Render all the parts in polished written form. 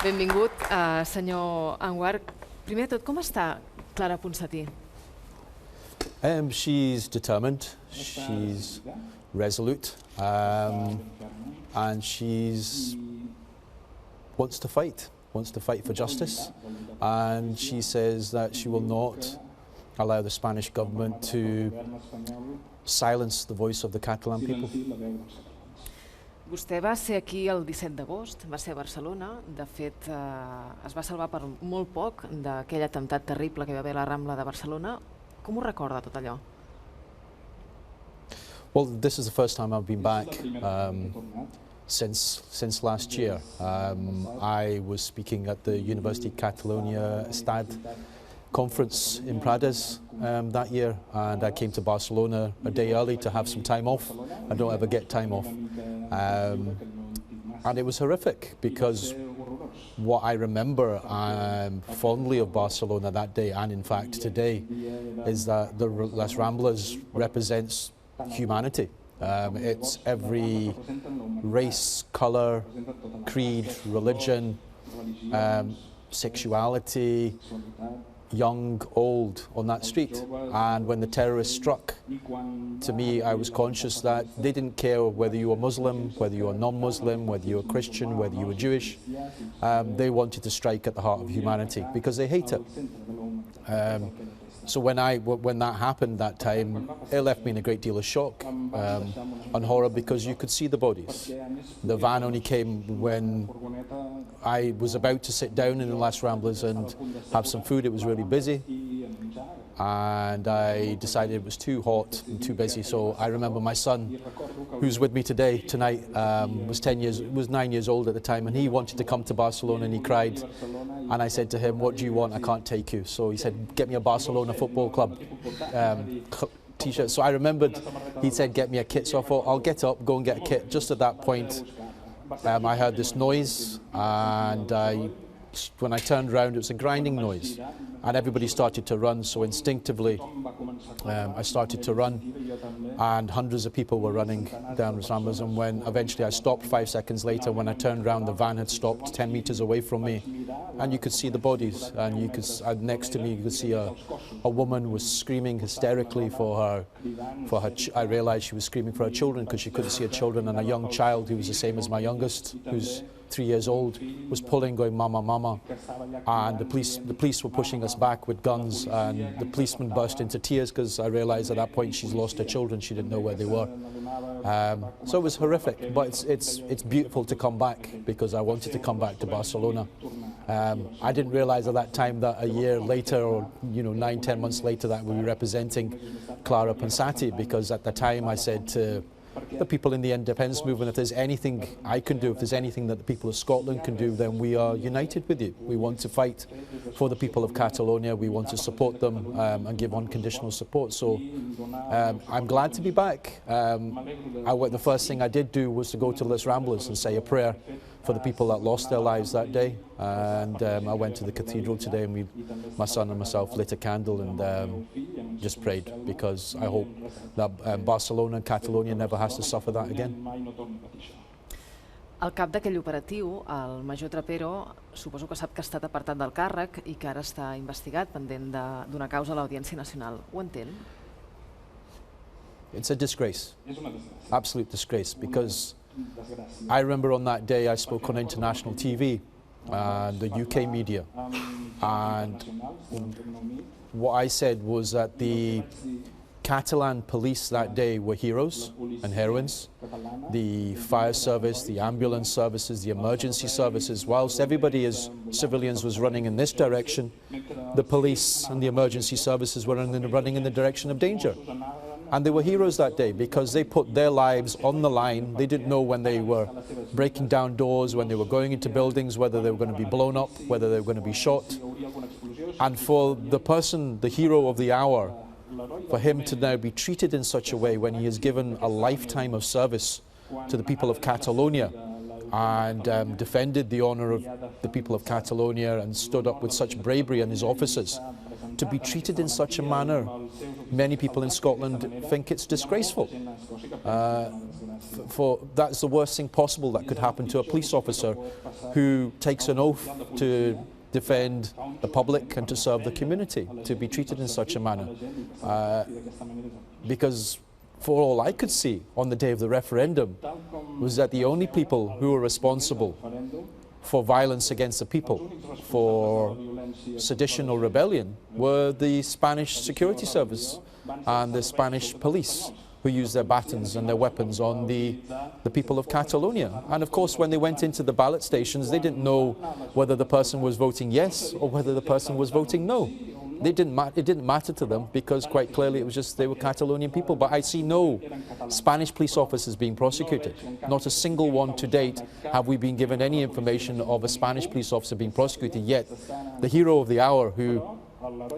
Benvingut, senyor Anwar. Primer de tot, com està Clara Ponsati? She's determined, she's resolute, and she wants to fight for justice, and she says that she will not allow the Spanish government to silence the voice of the Catalan people. Vostè va ser aquí el 17 d'agost, va ser a Barcelona. De fet, es va salvar per molt poc d'aquell atemptat terrible que hi va haver a la Rambla de Barcelona. Com ho recorda tot allò? Well, this is the first time I've been back since last year. I was speaking at the University of Catalonia conference in Prades that year, and I came to Barcelona a day early to have some time off. I don't ever get time off. And it was horrific, because what I remember fondly of Barcelona that day, and in fact today, is that the Las Ramblas represents humanity. It's every race, colour, creed, religion, sexuality, young, old, on that street. And when the terrorists struck, to me, I was conscious that they didn't care whether you were Muslim, whether you were non-Muslim, whether you were Christian, whether you were Jewish. They wanted to strike at the heart of humanity because they hate it. So when that happened that time, it left me in a great deal of shock and horror, because you could see the bodies. The van only came when I was about to sit down in the Las Ramblas and have some food. It was really busy, and I decided it was too hot and too busy. So I remember my son, who's with me tonight, was 9 years old at the time, and he wanted to come to Barcelona, and he cried. And I said to him, "What do you want? I can't take you." So he said, "Get me a Barcelona Football Club t-shirt." So I remembered he said, "Get me a kit." So I thought, I'll get up, go and get a kit. Just at that point, I heard this noise, and when I turned around, it was a grinding noise, and everybody started to run. So instinctively, I started to run, and hundreds of people were running down the Ramblas. And when eventually I stopped 5 seconds later, when I turned around, the van had stopped 10 meters away from me, and you could see the bodies. And you could next to me, you could see a woman was screaming hysterically for her. I realized she was screaming for her children, because she couldn't see her children, and a young child who was the same as my youngest, who's 3 years old, was pulling, going, "Mama, mama." And the police were pushing us back with guns, and the policeman burst into tears, because I realized at that point she's lost her children. She didn't know where they were. So it was horrific, but it's beautiful to come back, because I wanted to come back to Barcelona. I didn't realize at that time that a year later, or 9, 10 months later, that we were representing Clara Ponsati, because at the time I said to the people in the independence movement, if there's anything I can do, if there's anything that the people of Scotland can do, then we are united with you. We want to fight for the people of Catalonia. We want to support them and give unconditional support. So I'm glad to be back. The first thing I did do was to go to Las Ramblas and say a prayer for the people that lost their lives that day. And I went to the cathedral today, and my son and myself lit a candle and just prayed, because I hope that Barcelona and Catalonia never has to suffer that again. El cap d'aquell operatiu, el major Trapero, suposo que sap que ha estat apartat del càrrec i que ara està investigat pendent d'una causa a l'Audiència Nacional. Ho entén? It's a disgrace, absolute disgrace, because I remember on that day I spoke on international TV and the UK media, and what I said was that the Catalan police that day were heroes and heroines. The fire service, the ambulance services, the emergency services, whilst everybody as civilians was running in this direction, the police and the emergency services were running in the direction of danger. And they were heroes that day, because they put their lives on the line. They didn't know when they were breaking down doors, when they were going into buildings, whether they were going to be blown up, whether they were going to be shot. And for the person, the hero of the hour, for him to now be treated in such a way when he has given a lifetime of service to the people of Catalonia and defended the honour of the people of Catalonia and stood up with such bravery and his officers to be treated in such a manner, many people in Scotland think it's disgraceful. That's the worst thing possible that could happen to a police officer who takes an oath to defend the public and to serve the community, to be treated in such a manner. Because for all I could see on the day of the referendum was that the only people who were responsible for violence against the people, for sedition or rebellion, were the Spanish security service and the Spanish police, who used their batons and their weapons on the people of Catalonia. And of course, when they went into the ballot stations, they didn't know whether the person was voting yes or whether the person was voting no. It didn't matter to them, because quite clearly it was just they were Catalonian people. But I see no Spanish police officers being prosecuted. Not a single one to date have we been given any information of a Spanish police officer being prosecuted, yet the hero of the hour who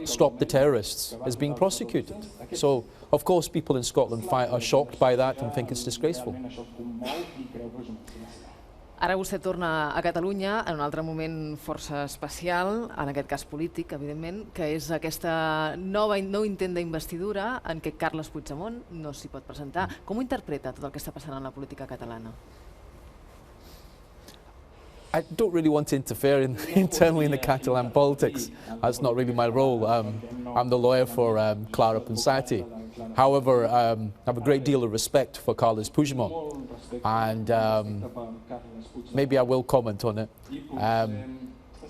stopped the terrorists is being prosecuted. So, of course, people in Scotland are shocked by that and think it's disgraceful. Ara vostè torna a Catalunya en un altre moment força especial, en aquest cas polític, evidentment, que és aquesta nou intent d'investidura en què Carles Puigdemont no s'hi pot presentar. Com ho interpreta tot el que està passant en la política catalana? I don't really want to interfere internally in the Catalan politics. That's not really my role. I'm the lawyer for Clara Ponsati. However, I have a great deal of respect for Carles Puigdemont, and maybe I will comment on it.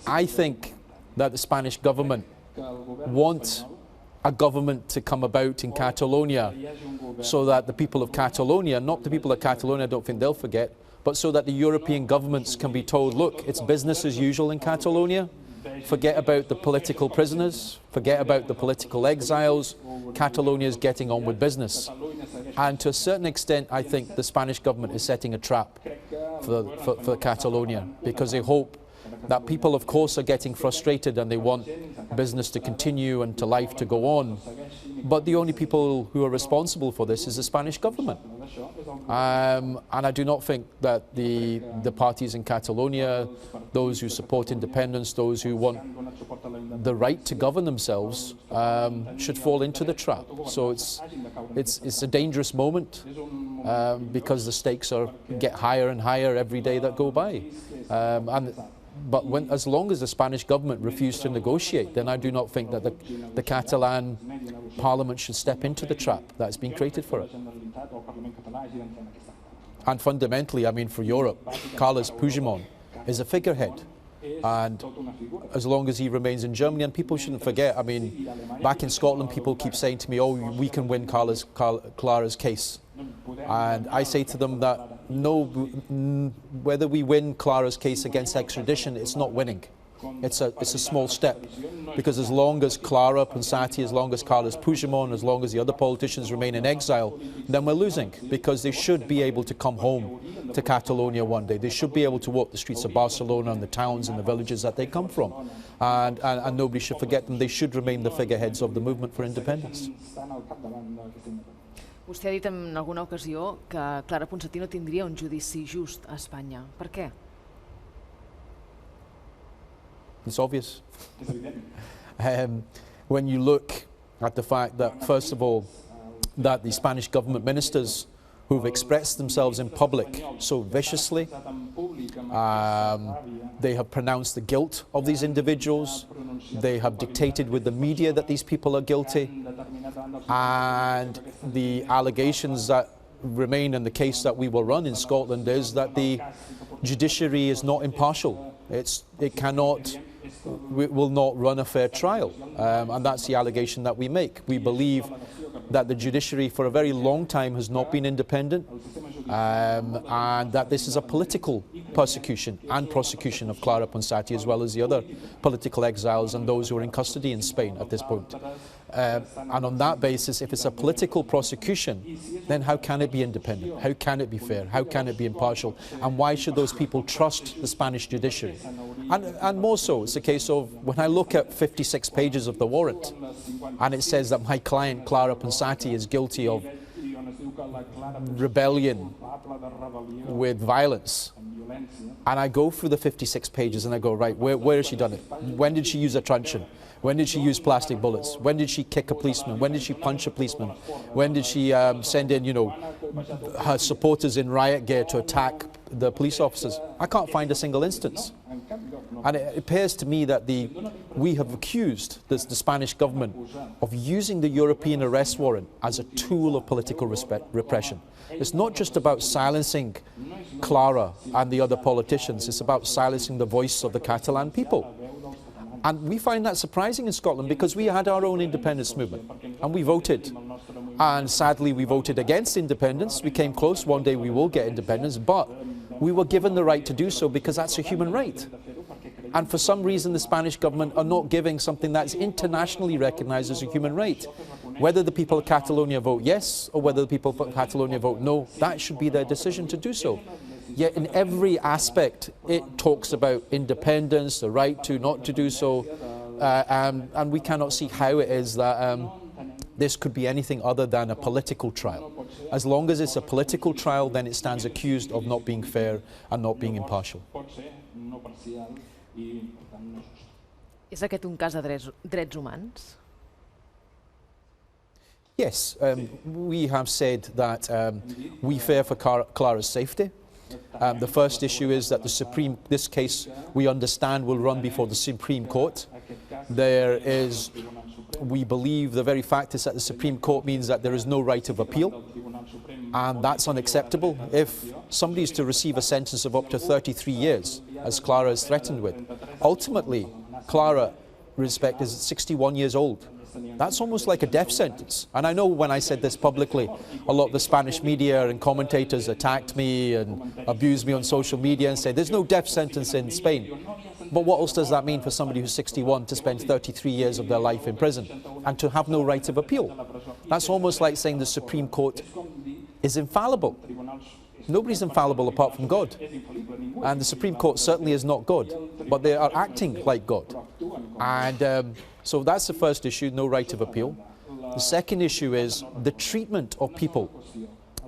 I think that the Spanish government want a government to come about in Catalonia so that the people of Catalonia, not the people of Catalonia, I don't think they'll forget, but so that the European governments can be told, look, it's business as usual in Catalonia. Forget about the political prisoners, forget about the political exiles. Catalonia is getting on with business. And to a certain extent, I think the Spanish government is setting a trap for Catalonia, because they hope that people, of course, are getting frustrated and they want business to continue and to life to go on. But the only people who are responsible for this is the Spanish government. And I do not think that the parties in Catalonia, those who support independence, those who want the right to govern themselves, should fall into the trap. So it's a dangerous moment, because the stakes get higher and higher every day that go by. But as long as the Spanish government refused to negotiate, then I do not think that the Catalan Parliament should step into the trap that's been created for it. And fundamentally, I mean, for Europe, Carles Puigdemont is a figurehead. And as long as he remains in Germany, and people shouldn't forget, I mean, back in Scotland, people keep saying to me, oh, we can win Clara's case. And I say to them that no, whether we win Clara's case against extradition, it's not winning. It's a small step, because as long as Clara Ponsati, as long as Carles Puigdemont, as long as the other politicians remain in exile, then we're losing, because they should be able to come home to Catalonia one day. They should be able to walk the streets of Barcelona and the towns and the villages that they come from. And nobody should forget them. They should remain the figureheads of the movement for independence. Vostè ha dit en alguna ocasió que Clara Ponsati no tindria un judici just a Espanya. Per què? It's obvious. When you look at the fact that, first of all, that the Spanish government ministers who've expressed themselves in public so viciously, they have pronounced the guilt of these individuals, they have dictated with the media that these people are guilty, and the allegations that remain in the case that we will run in Scotland is that the judiciary is not impartial. It will not run a fair trial, and that's the allegation that we make. We believe that the judiciary for a very long time has not been independent, and that this is a political persecution and prosecution of Clara Ponsati, as well as the other political exiles and those who are in custody in Spain at this point. And on that basis, if it's a political prosecution, then how can it be independent? How can it be fair? How can it be impartial? And why should those people trust the Spanish judiciary? And more so, it's a case of, when I look at 56 pages of the warrant, and it says that my client Clara Ponsati is guilty of rebellion with violence, And I go through the 56 pages and I go, right, where has she done it? When did she use a truncheon? When did she use plastic bullets? When did she kick a policeman? When did she punch a policeman? When did she send in, you know, her supporters in riot gear to attack the police officers? I can't find a single instance. And it appears to me that we have accused the Spanish government of using the European arrest warrant as a tool of political repression. It's not just about silencing Clara and the other politicians, it's about silencing the voice of the Catalan people. And we find that surprising in Scotland because we had our own independence movement and we voted. And sadly we voted against independence. We came close, one day we will get independence, but we were given the right to do so because that's a human right. And for some reason the Spanish government are not giving something that's internationally recognised as a human right. Whether the people of Catalonia vote yes or whether the people of Catalonia vote no, that should be their decision to do so. Yet in every aspect it talks about independence, the right to not to do so, and we cannot see how it is that this could be anything other than a political trial. As long as it's a political trial, then it stands accused of not being fair and not being impartial. És aquest un cas de drets humans? Yes, we have said that we fear for Clara's safety. The first issue is that this case, we understand, will run before the Supreme Court. We believe the very fact is that the Supreme Court means that there is no right of appeal, and that's unacceptable. If somebody is to receive a sentence of up to 33 years, as Clara is threatened with, ultimately, Clara, respect, is 61 years old. That's almost like a death sentence. And I know when I said this publicly, a lot of the Spanish media and commentators attacked me and abused me on social media and said, there's no death sentence in Spain. But what else does that mean for somebody who's 61 to spend 33 years of their life in prison and to have no right of appeal? That's almost like saying the Supreme Court is infallible. Nobody's infallible apart from God. And the Supreme Court certainly is not God, but they are acting like God. And so that's the first issue, no right of appeal. The second issue is the treatment of people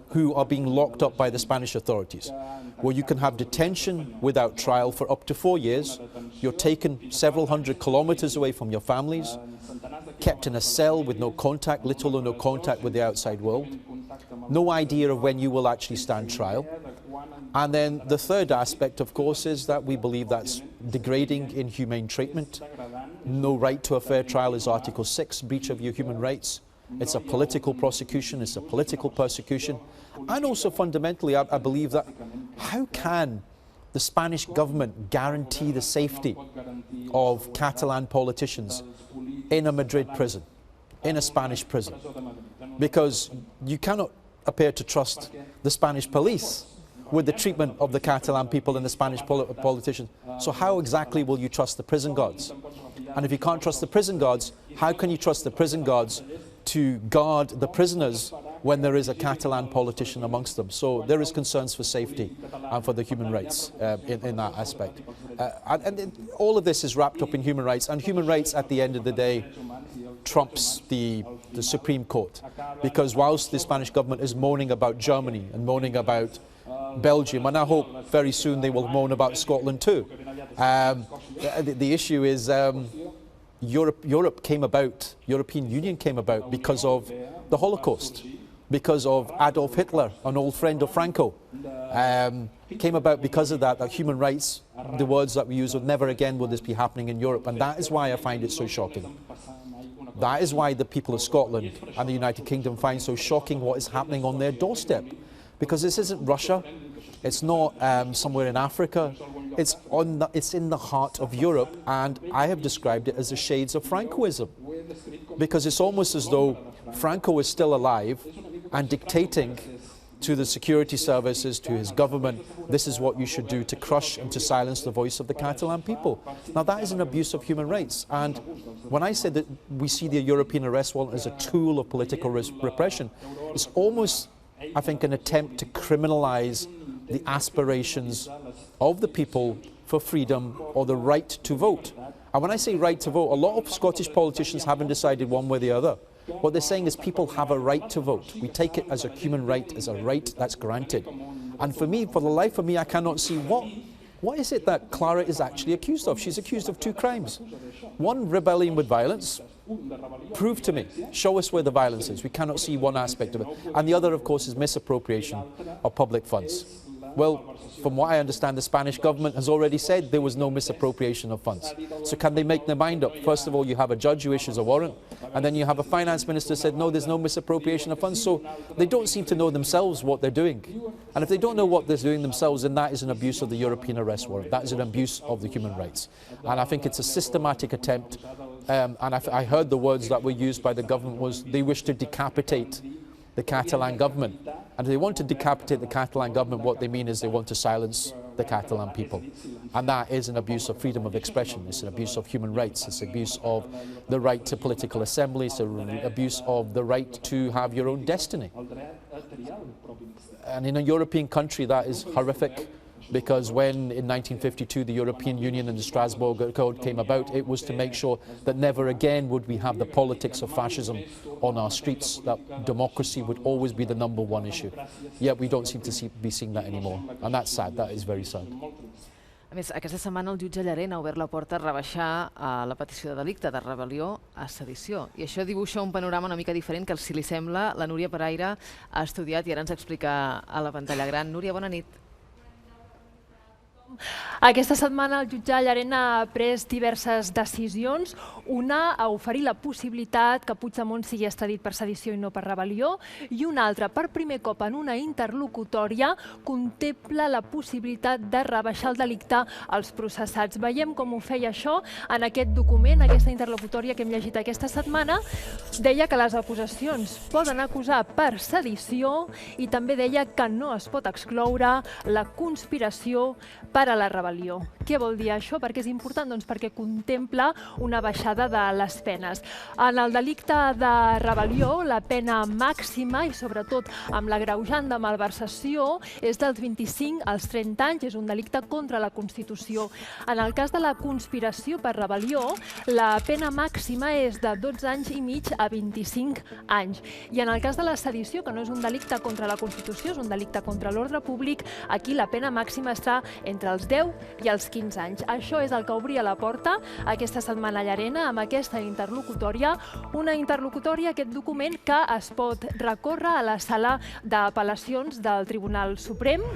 who are being locked up by the Spanish authorities, where you can have detention without trial for up to 4 years. You're taken several hundred kilometers away from your families, kept in a cell with no contact, little or no contact with the outside world. No idea of when you will actually stand trial. And then the third aspect, of course, is that we believe that's degrading, inhumane treatment. No right to a fair trial is Article 6, breach of your human rights. It's a political prosecution, it's a political persecution. And also fundamentally, I believe that how can the Spanish government guarantee the safety of Catalan politicians in a Madrid prison, in a Spanish prison? Because you cannot appear to trust the Spanish police with the treatment of the Catalan people and the Spanish politicians. So how exactly will you trust the prison guards? And if you can't trust the prison guards, how can you trust the prison guards to guard the prisoners when there is a Catalan politician amongst them? So there is concerns for safety and for the human rights in that aspect. And all of this is wrapped up in human rights, and human rights at the end of the day trumps the Supreme Court. Because whilst the Spanish government is moaning about Germany and moaning about Belgium, and I hope very soon they will moan about Scotland too. The issue is Europe came about, European Union came about because of the Holocaust, because of Adolf Hitler, an old friend of Franco. Came about because of that human rights, the words that we use, would never again will this be happening in Europe, and that is why I find it so shocking. That is why the people of Scotland and the United Kingdom find so shocking what is happening on their doorstep. Because this isn't Russia, it's not somewhere in Africa, it's in the heart of Europe, and I have described it as the shades of Francoism. Because it's almost as though Franco is still alive and dictating to the security services, to his government, this is what you should do to crush and to silence the voice of the Catalan people. Now that is an abuse of human rights, and when I said that we see the European arrest warrant as a tool of political repression, it's almost, I think, an attempt to criminalise the aspirations of the people for freedom or the right to vote. And when I say right to vote, a lot of Scottish politicians haven't decided one way or the other. What they're saying is people have a right to vote. We take it as a human right, as a right that's granted. And for me, for the life of me, I cannot see what what is it that Clara is actually accused of? She's accused of 2 crimes. One, rebellion with violence. Prove to me, show us where the violence is. We cannot see one aspect of it. And the other, of course, is misappropriation of public funds. Well, from what I understand, the Spanish government has already said there was no misappropriation of funds. So can they make their mind up? First of all, you have a judge who issues a warrant, and then you have a finance minister who said, no, there's no misappropriation of funds. So they don't seem to know themselves what they're doing. And if they don't know what they're doing themselves, then that is an abuse of the European arrest warrant. That is an abuse of the human rights. And I think it's a systematic attempt. And I heard the words that were used by the government was they wish to decapitate the Catalan government. And if they want to decapitate the Catalan government, what they mean is they want to silence the Catalan people. And that is an abuse of freedom of expression. It's an abuse of human rights. It's an abuse of the right to political assembly. It's an abuse of the right to have your own destiny. And in a European country, that is horrific. Because when in 1952 the European Union and the Strasbourg Code came about, it was to make sure that never again would we have the politics of fascism on our streets, that democracy would always be the #1 issue. Yet we don't seem to be seeing that anymore, and that's sad, that is very sad. A més, aquesta setmana el jutge Llarena ha obert la porta a rebaixar la petició de delicte de rebel·lió a sedició. I això dibuixa un panorama una mica diferent que, si li sembla, la Núria Pereira ha estudiat i ara ens explica a la pantalla gran. Núria, bona nit. Aquesta setmana el jutge Llarena ha pres diverses decisions. Una, a oferir la possibilitat que Puigdemont sigui extradit per sedició i no per rebel·lió, i una altra, per primer cop en una interlocutòria, contempla la possibilitat de rebaixar el delicte als processats. Veiem com ho feia això en aquest document, aquesta interlocutòria que hem llegit aquesta setmana. Deia que les acusacions poden acusar per sedició i també deia que no es pot excloure la conspiració per a la rebel·lió. Què vol dir això? Per què és important? Doncs perquè contempla una baixada de les penes. En el delicte de rebel·lió, la pena màxima, i sobretot amb l'agreujant de malversació, és dels 25 als 30 anys, és un delicte contra la Constitució. En el cas de la conspiració per rebel·lió, la pena màxima és de 12 anys i mig a 25 anys. I en el cas de la sedició, que no és un delicte contra la Constitució, és un delicte contra l'ordre públic, aquí la pena màxima està entre els 10 i els 15 anys. Això és el que obria la porta aquesta setmana Llarena amb aquesta interlocutòria, una interlocutòria, aquest document, que es pot recórrer a la sala d'apel·lacions del Tribunal Suprem.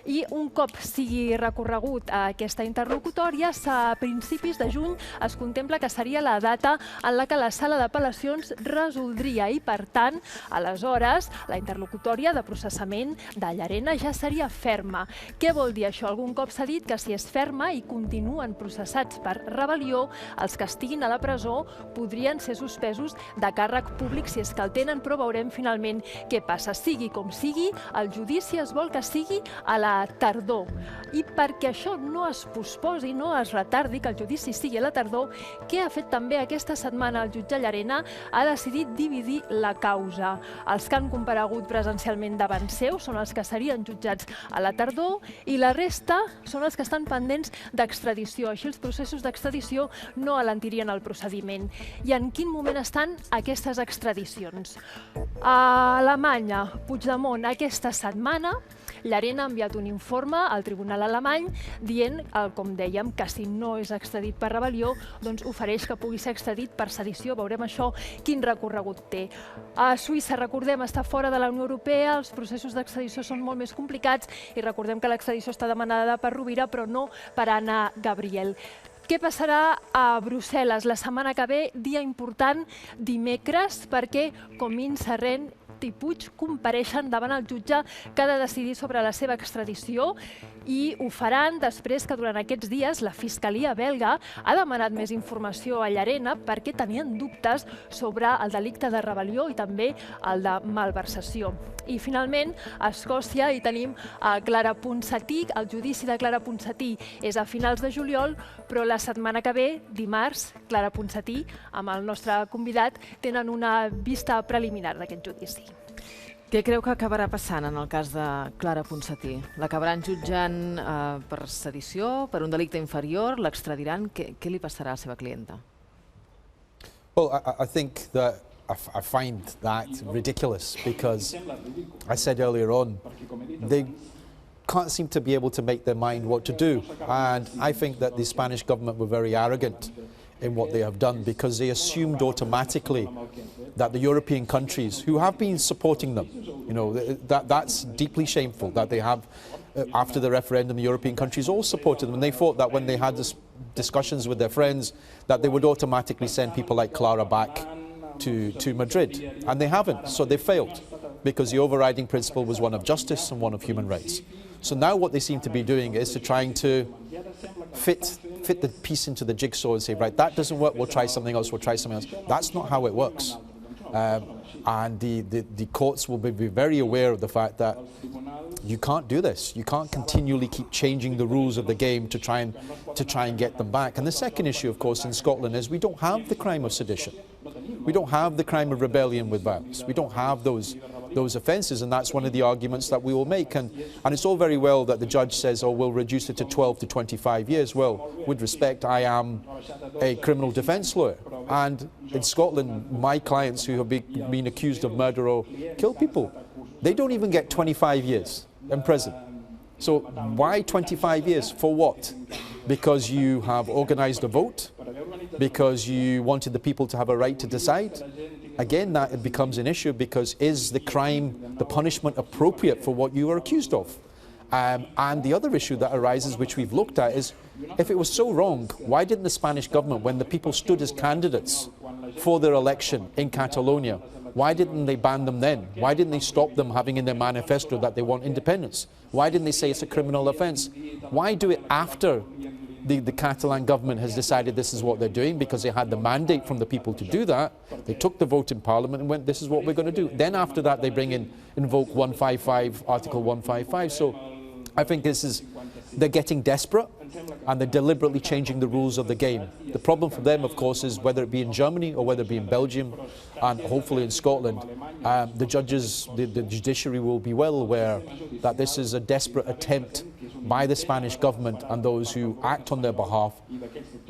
I un cop sigui recorregut a aquesta interlocutòria, a principis de juny es contempla que seria la data en la que la sala d'apel·lacions resoldria i, per tant, aleshores, la interlocutòria de processament de Llarena ja seria ferma. Què vol dir això? Algun cop s'ha dit que si és ferma i continuen processats per rebel·lió, els que estiguin a la presó podrien ser suspesos de càrrec públic si és que el tenen, però veurem finalment què passa. Sigui com sigui, el judici es vol que sigui a la tardor. I perquè això no es posposi, no es retardi, que el judici sigui a la tardor, què ha fet també aquesta setmana el jutge Llarena? Ha decidit dividir la causa. Els que han comparegut presencialment davant seu són els que serien jutjats a la tardor i la resta són els que estan pendents d'extradició. Així els processos d'extradició no alentirien el procediment. I en quin moment estan aquestes extradicions? A Alemanya, Puigdemont, aquesta setmana, Llarena ha enviat un informe al tribunal alemany dient, com dèiem, que si no és extradit per rebel·lió, doncs ofereix que pugui ser extradit per sedició. Veurem això, quin recorregut té. A Suïssa, recordem, està fora de la Unió Europea, els processos d'extradició són molt més complicats i recordem que l'extradició està demanada per Rovira, però no per Anna Gabriel. Què passarà a Brussel·les la setmana que ve? Dia important, dimecres, perquè Comín, Sarrent i Puig compareixen davant el jutge que ha de decidir sobre la seva extradició i ho faran després que durant aquests dies la Fiscalia belga ha demanat més informació a Llarena perquè tenien dubtes sobre el delicte de rebel·lió i també el de malversació. I finalment, a Escòcia hi tenim a Clara Ponsati. El judici de Clara Ponsati és a finals de juliol, però la setmana que ve, dimarts, Clara Ponsati, amb el nostre convidat, tenen una vista preliminar d'aquest judici. Què creu que acabarà passant en el cas de Clara Ponsati? L'acabaran jutjant per sedició, per un delicte inferior, l'extradiran? Què li passarà a la seva clienta? Well, I think that I find that ridiculous because I said earlier on, can't seem to be able to make their mind what to do. And I think that the Spanish government were very arrogant in what they have done, because they assumed automatically that the European countries who have been supporting them, you know, that's deeply shameful that they have, after the referendum, the European countries all supported them, and they thought that when they had this discussions with their friends that they would automatically send people like Clara back to Madrid, and they haven't, so they failed, because the overriding principle was one of justice and one of human rights. So now what they seem to be doing is to trying to fit the piece into the jigsaw and say, right, that doesn't work, we'll try something else, we'll try something else. That's not how it works. And the courts will be very aware of the fact that you can't do this. You can't continually keep changing the rules of the game to try and get them back. And the second issue, of course, in Scotland is we don't have the crime of sedition. We don't have the crime of rebellion with violence. We don't have those offences, and that's one of the arguments that we will make. And it's all very well that the judge says, oh, we'll reduce it to 12 to 25 years. Well, with respect, I am a criminal defence lawyer. And in Scotland, my clients who have been accused of murder or killed people, they don't even get 25 years in prison. So why 25 years? For what? Because you have organised a vote? Because you wanted the people to have a right to decide? Again, that it becomes an issue, because is the crime, the punishment appropriate for what you are accused of? And the other issue that arises, which we've looked at, is if it was so wrong, why didn't the Spanish government, when the people stood as candidates for their election in Catalonia, why didn't they ban them then? Why didn't they stop them having in their manifesto that they want independence? Why didn't they say it's a criminal offence? Why do it after the Catalan government has decided this is what they're doing, because they had the mandate from the people to do that? They took the vote in Parliament and went, this is what we're going to do. Then after that they invoke 155, Article 155. So I think they're getting desperate, and they're deliberately changing the rules of the game. The problem for them, of course, is whether it be in Germany or whether it be in Belgium, and hopefully in Scotland, the judges, the judiciary will be well aware that this is a desperate attempt by the Spanish government and those who act on their behalf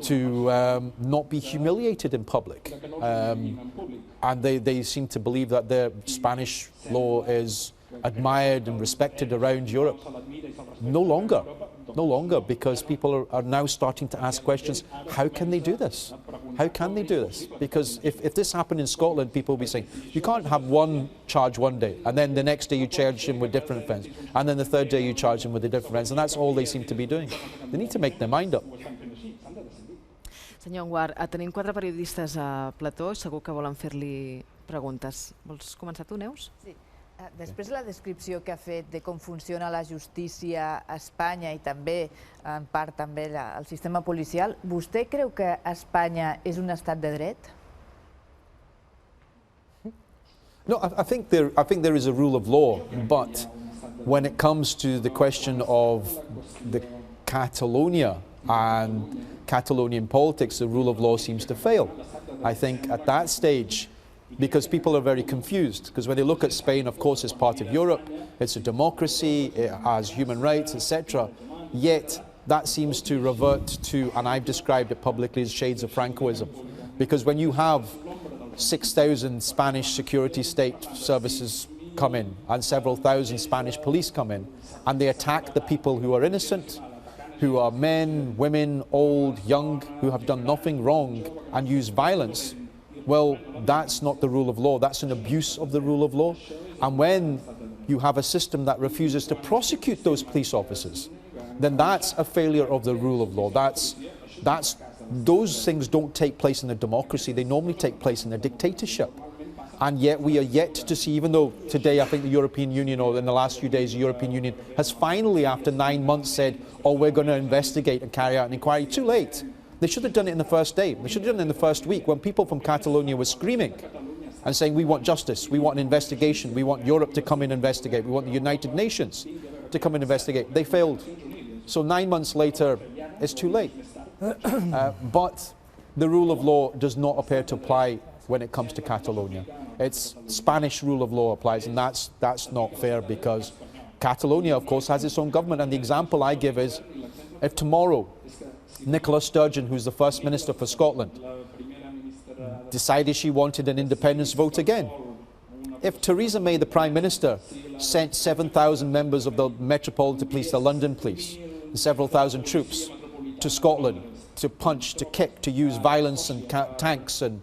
to not be humiliated in public. And they seem to believe that their Spanish law is admired and respected around Europe. No longer, because people are now starting to ask questions, how can they do this? How can they do this? Because if this happened in Scotland, people will be saying, you can't have one charge one day, and then the next day you charge him with different offence, and then the third day you charge him with a different offence, and that's all they seem to be doing. They need to make their mind up. Senyor Anwar, tenim 4 periodistes a plató, segur que volen fer-li preguntes. Vols començar tu, Neus? Sí. Després de la descripció que ha fet de com funciona la justícia a Espanya i també, en part, també el sistema policial, vostè creu que Espanya és un estat de dret? No, I think there is a rule of law, but when it comes to the question of the Catalonia and Catalonian politics, the rule of law seems to fail. I think at that stage, because people are very confused, because when they look at Spain, of course, it's part of Europe, it's a democracy, it has human rights, etc. Yet that seems to revert to, and I've described it publicly as shades of Francoism, because when you have 6,000 Spanish security state services come in and several thousand Spanish police come in, and they attack the people who are innocent, who are men, women, old, young, who have done nothing wrong, and use violence, well, that's not the rule of law. That's an abuse of the rule of law. And when you have a system that refuses to prosecute those police officers, then that's a failure of the rule of law. Those things don't take place in a democracy. They normally take place in a dictatorship. And yet we are yet to see, even though today I think the European Union, or in the last few days the European Union, has finally, after 9 months, said, oh, we're going to investigate and carry out an inquiry. Too late. They should have done it in the first day. They should have done it in the first week, when people from Catalonia were screaming and saying, we want justice, we want an investigation, we want Europe to come and investigate, we want the United Nations to come and investigate. They failed. So 9 months later, it's too late. But the rule of law does not appear to apply when it comes to Catalonia. It's Spanish rule of law applies, and that's not fair, because Catalonia, of course, has its own government. And the example I give is, if tomorrow Nicola Sturgeon, who's the First Minister for Scotland, decided she wanted an independence vote again, If Theresa May, the Prime Minister, sent 7,000 members of the Metropolitan Police, the London Police, and several thousand troops to Scotland to punch, to kick, to use violence and tanks and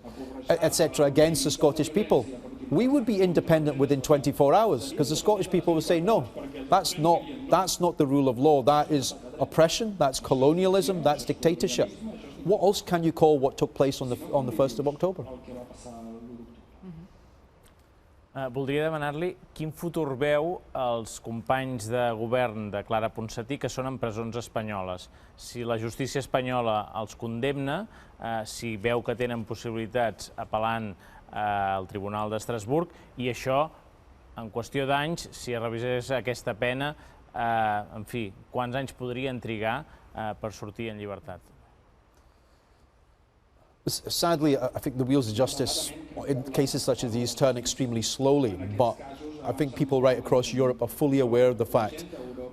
etc. against the Scottish people, we would be independent within 24 hours because the Scottish people would say, no, that's not the rule of law. That is oppression, that's colonialism, that's dictatorship. What else can you call what took place on the 1st of October? Voldria demanar-li quin futur veu els companys de govern de Clara Ponsati que són en presons espanyoles. Si la justícia espanyola els condemna, si veu que tenen possibilitats apel·lant al Tribunal d'Estrasburg, i això, en qüestió d'anys, si es revisés aquesta pena, en fi, quants anys podrien trigar per sortir en llibertat? Sadly, I think the wheels of justice in cases such as these turn extremely slowly, but I think people right across Europe are fully aware of the fact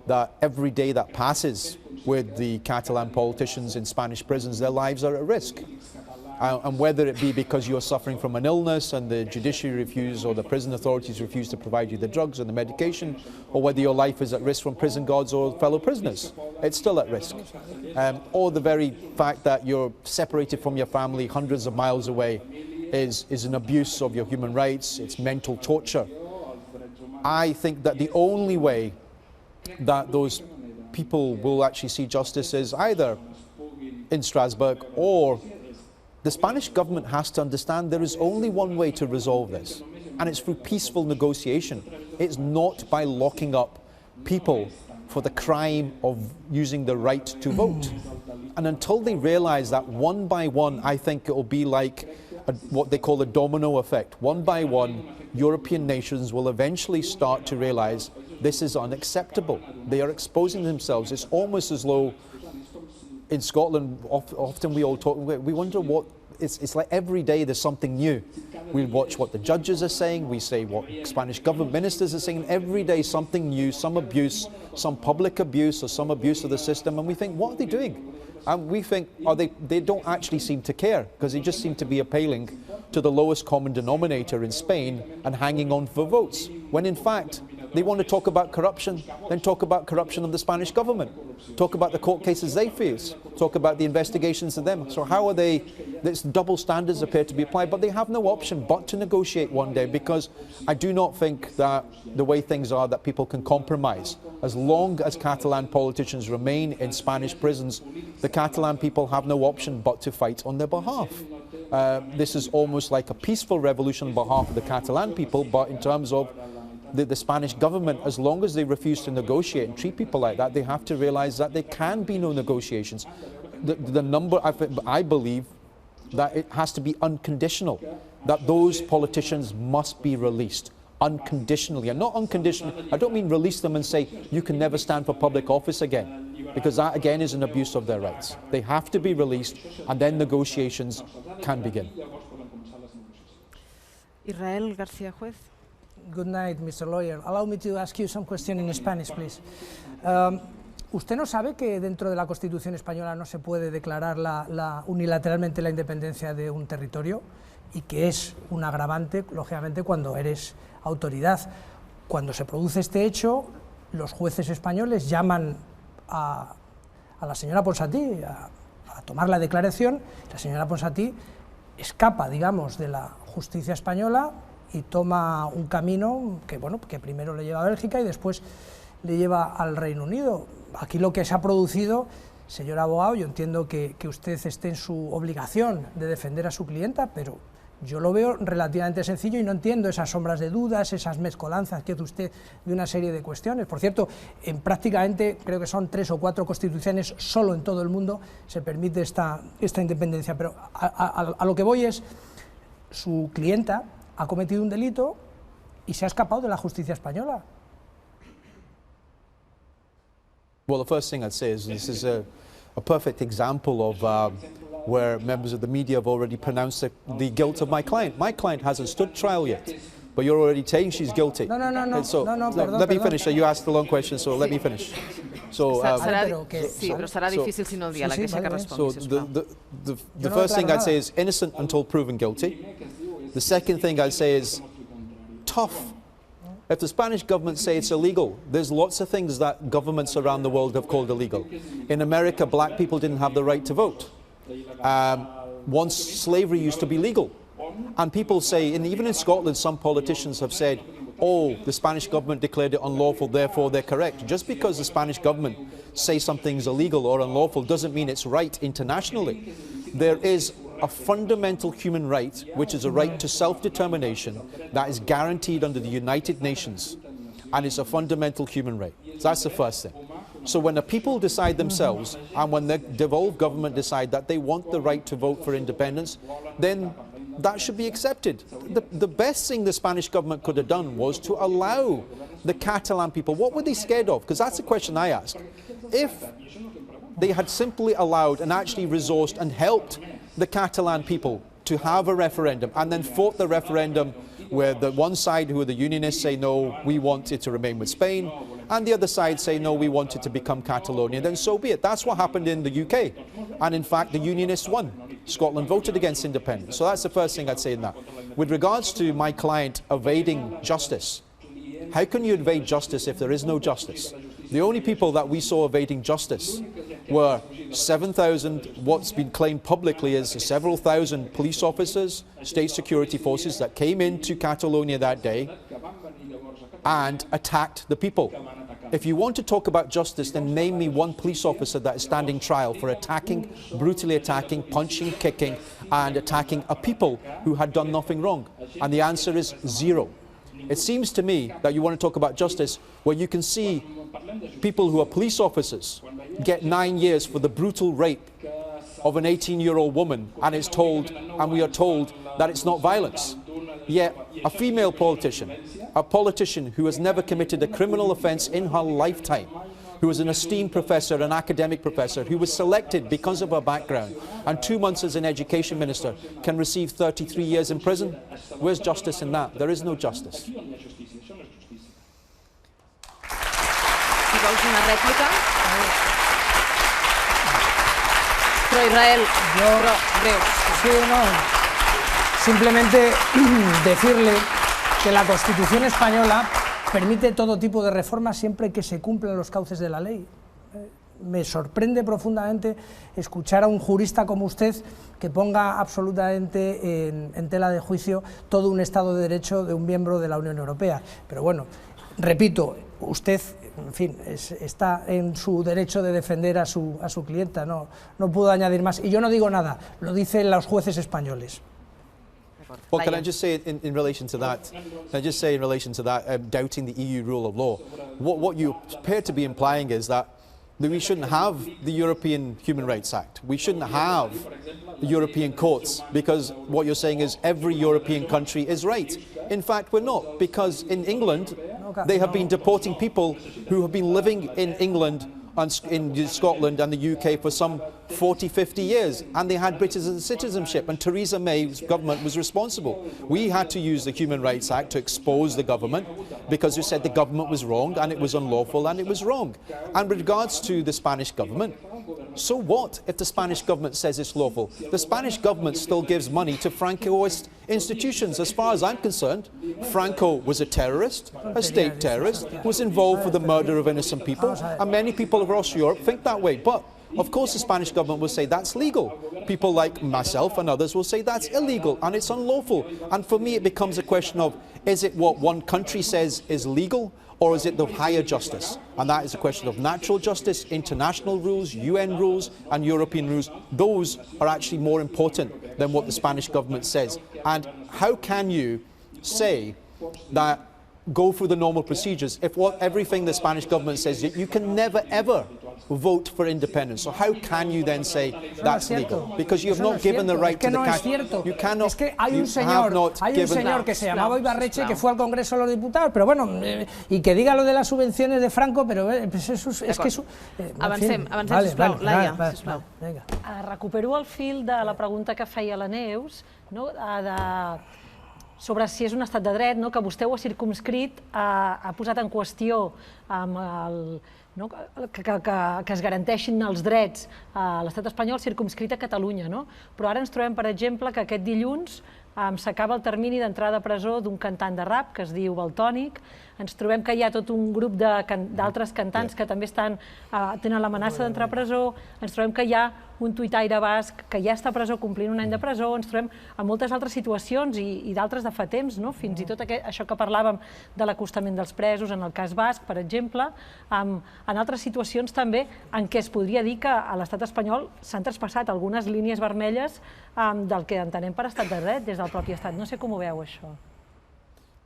that every day that passes with the Catalan politicians in Spanish prisons, their lives are at risk. And whether it be because you're suffering from an illness and the judiciary refuse or the prison authorities refuse to provide you the drugs and the medication, or whether your life is at risk from prison guards or fellow prisoners, it's still at risk. Or the very fact that you're separated from your family hundreds of miles away is an abuse of your human rights, it's mental torture. I think that the only way that those people will actually see justice is either in Strasbourg, or the Spanish government has to understand there is only one way to resolve this, and it's through peaceful negotiation. It's not by locking up people for the crime of using the right to vote. And until they realize that one by one, I think it will be like what they call a domino effect. One by one, European nations will eventually start to realize this is unacceptable. They are exposing themselves. It's almost as though in Scotland, often we all talk, we wonder what, it's like every day there's something new. We watch what the judges are saying, we say what Spanish government ministers are saying, every day something new, some abuse, some public abuse or some abuse of the system, and we think, what are they doing? And we think, they don't actually seem to care, because they just seem to be appealing to the lowest common denominator in Spain and hanging on for votes, when in fact, they want to talk about corruption, then talk about corruption of the Spanish government. Talk about the court cases they face. Talk about the investigations of them. So how are they, this double standards appear to be applied, but they have no option but to negotiate one day, because I do not think that the way things are that people can compromise. As long as Catalan politicians remain in Spanish prisons, the Catalan people have no option but to fight on their behalf. This is almost like a peaceful revolution on behalf of the Catalan people, but in terms of the Spanish government, as long as they refuse to negotiate and treat people like that, they have to realize that there can be no negotiations. The number, I believe, that it has to be unconditional, that those politicians must be released unconditionally, and not unconditionally. I don't mean release them and say you can never stand for public office again, because that again is an abuse of their rights. They have to be released, and then negotiations can begin. Israel García Juez. Good night, Mr. Lawyer. Allow me to ask you some question in Spanish, please. ¿Usted no sabe que dentro de la Constitución española no se puede declarar unilateralmente la independencia de un territorio, y que es un agravante, lógicamente, cuando eres autoridad? Cuando se produce este hecho, los jueces españoles llaman a la señora Ponsati a tomar la declaración. La señora Ponsati escapa, digamos, de la justicia española y toma un camino que, bueno, que primero le lleva a Bélgica y después le lleva al Reino Unido. Aquí lo que se ha producido, señor abogado, yo entiendo que usted esté en su obligación de defender a su clienta, pero yo lo veo relativamente sencillo y no entiendo esas sombras de dudas, esas mezcolanzas que hace usted de una serie de cuestiones. Por cierto, en prácticamente, creo que son 3 o 4 constituciones, solo en todo el mundo se permite esta independencia. Pero a lo que voy es, su clienta ha cometido un delito y se ha escapado de la justicia española. Well, the first thing I'd say is this is a perfect example of where members of the media have already pronounced the guilt of my client. My client hasn't stood trial yet, but you're already saying she's guilty. No, Let me finish. You asked the long question, so let me finish. So, sí, però serà difícil si no el diàleg. Deixa que respongui, sisplau. The first thing I'd say is innocent until proven guilty. The second thing I'd say is tough. If the Spanish government say it's illegal, there's lots of things that governments around the world have called illegal. In America, black people didn't have the right to vote. Once slavery used to be legal. And people say, and even in Scotland, some politicians have said, oh, the Spanish government declared it unlawful, therefore they're correct. Just because the Spanish government say something's illegal or unlawful doesn't mean it's right internationally. There is a fundamental human right, which is a right to self-determination, that is guaranteed under the United Nations, and it's a fundamental human right. So that's the first thing. So when the people decide themselves, and when the devolved government decide that they want the right to vote for independence, then that should be accepted. The best thing the Spanish government could have done was to allow the Catalan people, what were they scared of? Because that's the question I ask. If they had simply allowed and actually resourced and helped the Catalan people to have a referendum and then fought the referendum where the one side, who are the unionists, say no, we want it to remain with Spain, and the other side say no, we want it to become Catalonia, then so be it. That's what happened in the UK. And in fact, the unionists won. Scotland voted against independence. So that's the first thing I'd say in that. With regards to my client evading justice, how can you evade justice if there is no justice? The only people that we saw evading justice were 7,000, what's been claimed publicly as several thousand police officers, state security forces that came into Catalonia that day and attacked the people. If you want to talk about justice, then name me one police officer that is standing trial for attacking, brutally attacking, punching, kicking, and attacking a people who had done nothing wrong. And the answer is zero. It seems to me that you want to talk about justice where you can see people who are police officers get 9 years for the brutal rape of an 18-year-old woman, and it's told, and we are told that it's not violence. Yet a female politician, a politician who has never committed a criminal offence in her lifetime, who is an esteemed professor, an academic professor, who was selected because of her background, and 2 months as an education minister, can receive 33 years in prison? Where's justice in that? There is no justice. Si vols una rèplica? Però Israel, però breu. Sí, no. Simplemente decirle que la Constitución española permite todo tipo de reformas siempre que se cumplan los cauces de la ley. Me sorprende profundamente escuchar a un jurista como usted que ponga absolutamente en tela de juicio todo un Estado de Derecho de un miembro de la Unión Europea. Pero bueno, repito, usted, en fin, está en su derecho de defender a su clienta, no puedo añadir más. Y yo no digo nada, lo dicen los jueces españoles. Well, can I just say in relation to that, doubting the EU rule of law, what you appear to be implying is that we shouldn't have the European Human Rights Act. We shouldn't have European courts, because what you're saying is every European country is right. In fact, we're not, because in England, they have been deporting people who have been living in England and in Scotland and the UK for some 40, 50 years, and they had British citizenship, and Theresa May's government was responsible. We had to use the Human Rights Act to expose the government because we said the government was wrong and it was unlawful and it was wrong. And with regards to the Spanish government, so what if the Spanish government says it's lawful? The Spanish government still gives money to Francoist institutions. As far as I'm concerned, Franco was a terrorist, a state terrorist, was involved with the murder of innocent people, and many people across Europe think that way. But of course the Spanish government will say that's legal. People like myself and others will say that's illegal and it's unlawful. And for me it becomes a question of, is it what one country says is legal, or is it the higher justice? And that is a question of natural justice, international rules, UN rules and European rules. Those are actually more important than what the Spanish government says. And how can you say that go through the normal procedures if everything the Spanish government says you can never ever vote for independence? So how can you then say that's legal? Because you have not given the right to the country. You cannot. Es que hay un señor que se llamaba Ibarretxe que fue al Congreso de los Diputados, pero bueno, y que diga lo de las subvenciones de Franco, pero pues eso es que... Avancem, sisplau, Laia, sisplau. Recupero el fil de la pregunta que feia la Neus, sobre si és un estat de dret, que vostè ho ha circumscrit, ha posat en qüestió que es garanteixin els drets a l'estat espanyol circumscrit a Catalunya. Però ara ens trobem, per exemple, que aquest dilluns s'acaba el termini d'entrada a presó d'un cantant de rap que es diu Valtònic. Ens trobem que hi ha tot un grup d'altres cantants que també tenen l'amenaça d'entrar a presó. Ens trobem que hi ha un tuitaire basc que ja està a presó complint un any de presó. Ens trobem en moltes altres situacions i d'altres de fa temps, fins i tot això que parlàvem de l'acostament dels presos en el cas basc, per exemple, en altres situacions també en què es podria dir que a l'estat espanyol s'han traspassat algunes línies vermelles del que entenem per estat de dret des del propi estat. No sé com ho veu, això.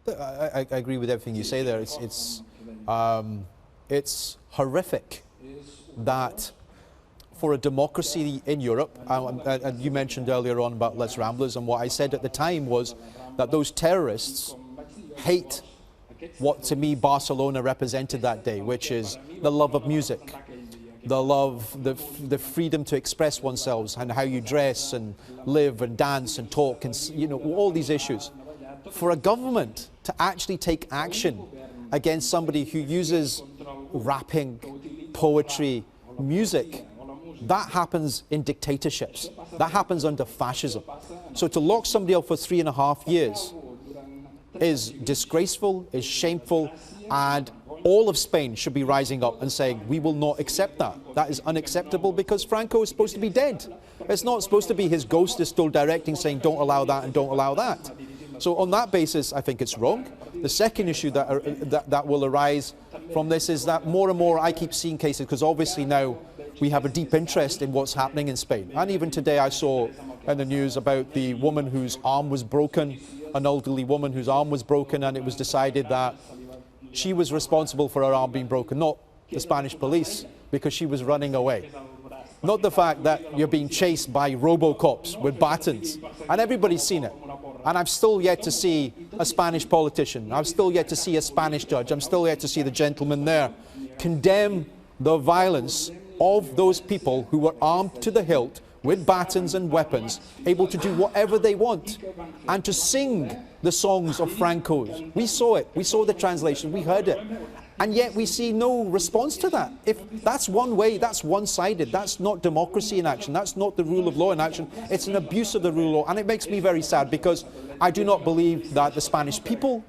I agree with everything you say there. It's horrific that for a democracy in Europe, and you mentioned earlier on about Les Ramblers, and what I said at the time was that those terrorists hate what to me Barcelona represented that day, which is the love of music, the freedom to express oneself and how you dress and live and dance and talk and all these issues. For a government to actually take action against somebody who uses rapping, poetry, music, that happens in dictatorships. That happens under fascism. So to lock somebody up for 3.5 years is disgraceful, is shameful, and all of Spain should be rising up and saying, we will not accept that. That is unacceptable because Franco is supposed to be dead. It's not supposed to be his ghost is still directing, saying, don't allow that and don't allow that. So on that basis, I think it's wrong. The second issue that will arise from this is that more and more I keep seeing cases, because obviously now we have a deep interest in what's happening in Spain. And even today I saw in the news about the woman whose arm was broken, an elderly woman whose arm was broken, and it was decided that she was responsible for her arm being broken, not the Spanish police, because she was running away. Not the fact that you're being chased by robo-cops with batons. And everybody's seen it. And I've still yet to see a Spanish politician. I've still yet to see a Spanish judge. I'm still yet to see the gentleman there condemn the violence of those people who were armed to the hilt with batons and weapons, able to do whatever they want, and to sing the songs of Franco's. We saw it. We saw the translation. We heard it. And yet we see no response to that. If that's one way, that's one-sided. That's not democracy in action. That's not the rule of law in action. It's an abuse of the rule of law. And it makes me very sad because I do not believe that the Spanish people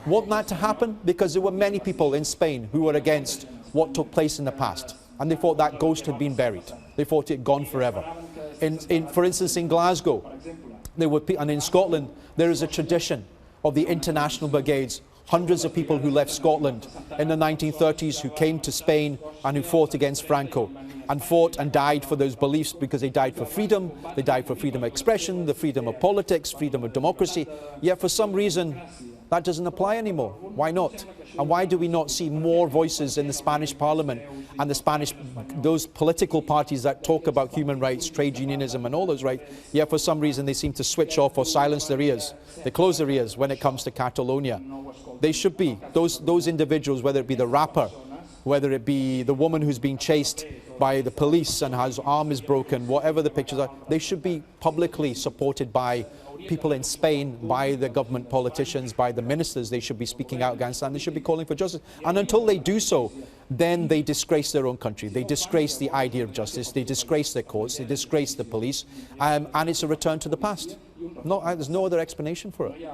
want that to happen, because there were many people in Spain who were against what took place in the past. And they thought that ghost had been buried. They thought it had gone forever. For instance, in Glasgow, and in Scotland, there is a tradition of the international brigades. Hundreds of people who left Scotland in the 1930s who came to Spain and who fought against Franco and fought and died for those beliefs, because they died for freedom, they died for freedom of expression, the freedom of politics, freedom of democracy. Yet for some reason that doesn't apply anymore. Why not? And why do we not see more voices in the Spanish Parliament and those political parties that talk about human rights, trade unionism and all those rights, yet for some reason they seem to switch off or silence their ears. They close their ears when it comes to Catalonia. They should be, those individuals, whether it be the rapper, whether it be the woman who's being chased by the police and whose arm is broken, whatever the pictures are, they should be publicly supported by people in Spain, by the government politicians, by the ministers. They should be speaking out against that, and they should be calling for justice. And until they do so, then they disgrace their own country. They disgrace the idea of justice. They disgrace the courts. They disgrace the police. And it's a return to the past. There's no other explanation for it.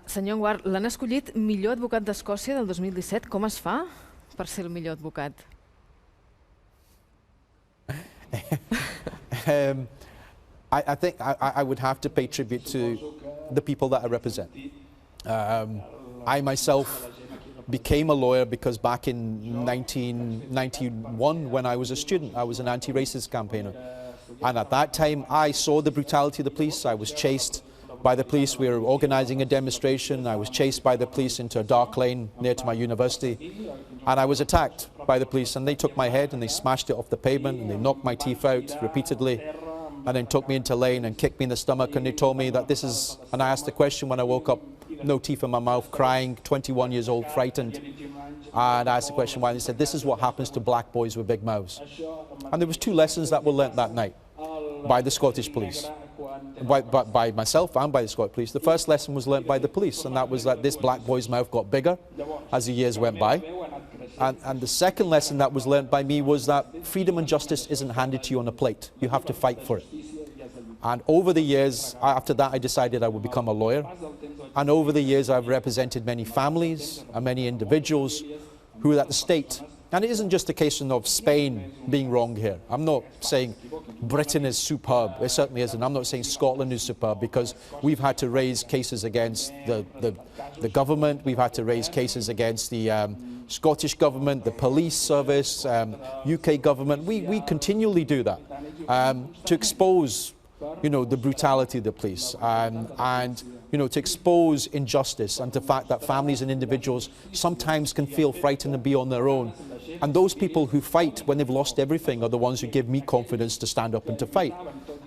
Senyor Anwar, l'han escollit millor advocat d'Escòcia del 2017. Com es fa per ser el millor advocat? I think I would have to pay tribute to the people that I represent. I myself became a lawyer because back in 1991, when I was a student, I was an anti-racist campaigner. And at that time, I saw the brutality of the police. I was chased by the police. We were organizing a demonstration. I was chased by the police into a dark lane near to my university. And I was attacked by the police, and they took my head and they smashed it off the pavement and they knocked my teeth out repeatedly, and then took me into lane and kicked me in the stomach, and they told me that this is, and I asked the question when I woke up, no teeth in my mouth, crying, 21 years old, frightened. And I asked the question why, and they said, this is what happens to black boys with big mouths. And there was 2 lessons that were learnt that night by the Scottish police, by myself and by the Scottish police. The first lesson was learnt by the police, and that was that this black boy's mouth got bigger as the years went by. And the second lesson that was learnt by me was that freedom and justice isn't handed to you on a plate. You have to fight for it. And over the years, after that, I decided I would become a lawyer. And over the years, I've represented many families and many individuals who are at the state. And it isn't just a case of Spain being wrong here. I'm not saying Britain is superb. It certainly isn't. I'm not saying Scotland is superb, because we've had to raise cases against the government. We've had to raise cases against the Scottish government, the police service, UK government. We continually do that to expose, you know, the brutality of the police, and you know, to expose injustice and the fact that families and individuals sometimes can feel frightened and be on their own. And those people who fight when they've lost everything are the ones who give me confidence to stand up and to fight.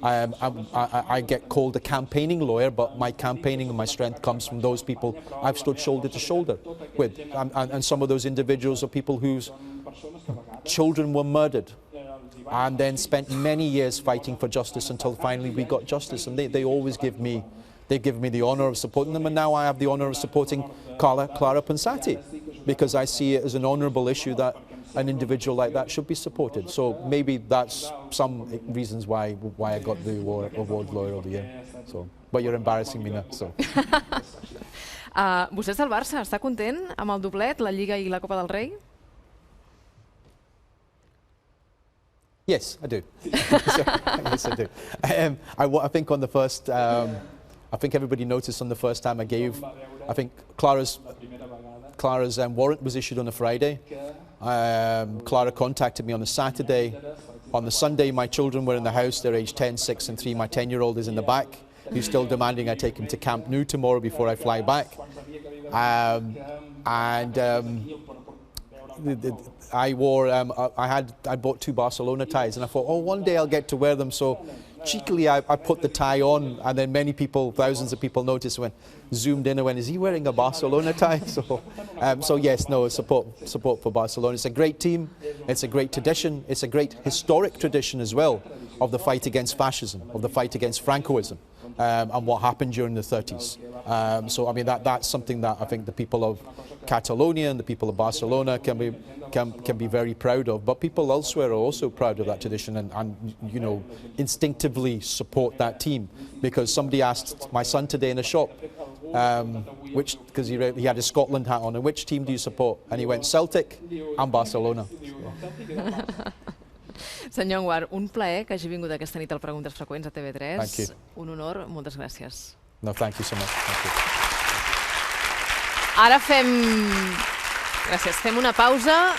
I get called a campaigning lawyer, but my campaigning and my strength comes from those people I've stood shoulder to shoulder with. And some of those individuals are people whose children were murdered and then spent many years fighting for justice until finally we got justice. And they always give me, they give me the honour of supporting them, and now I have the honour of supporting Clara Ponsati, because I see it as an honourable issue that an individual like that should be supported. So maybe that's some reasons why I got the award Lawyer of the Year. So, but you're embarrassing me now. So. Vostè és del Barça, està content amb el doblet, la Lliga i la Copa del Rei? Yes, I do. Yes, I do. I think on the first, I think everybody noticed on the first time I gave, I think Clara's warrant was issued on a Friday. Clara contacted me on a Saturday. On the Sunday, my children were in the house. They're aged 10, 6 and 3. My 10-year-old is in the back. He's still demanding I take him to Camp Nou tomorrow before I fly back. I bought 2 Barcelona ties, and I thought, oh, one day I'll get to wear them. So cheekily, I put the tie on, and then many people, thousands of people noticed when zoomed in and went, is he wearing a Barcelona tie? So yes, no, support for Barcelona. It's a great team. It's a great tradition. It's a great historic tradition as well of the fight against fascism, of the fight against Francoism, and what happened during the 30s. So I mean, that's something that I think the people of Catalonia and the people of Barcelona can be very proud of, but people elsewhere are also proud of that tradition and you know, instinctively support that team. Because somebody asked my son today in a shop, because he had his Scotland hat on, and which team do you support? And he went, Celtic and Barcelona. Senyor Anwar, un plaer que hagi vingut aquesta nit al Preguntes Freqüents a TV3. Thank you. Un honor, moltes gràcies. No, thank you so much. Thank you. Ara fem una pausa.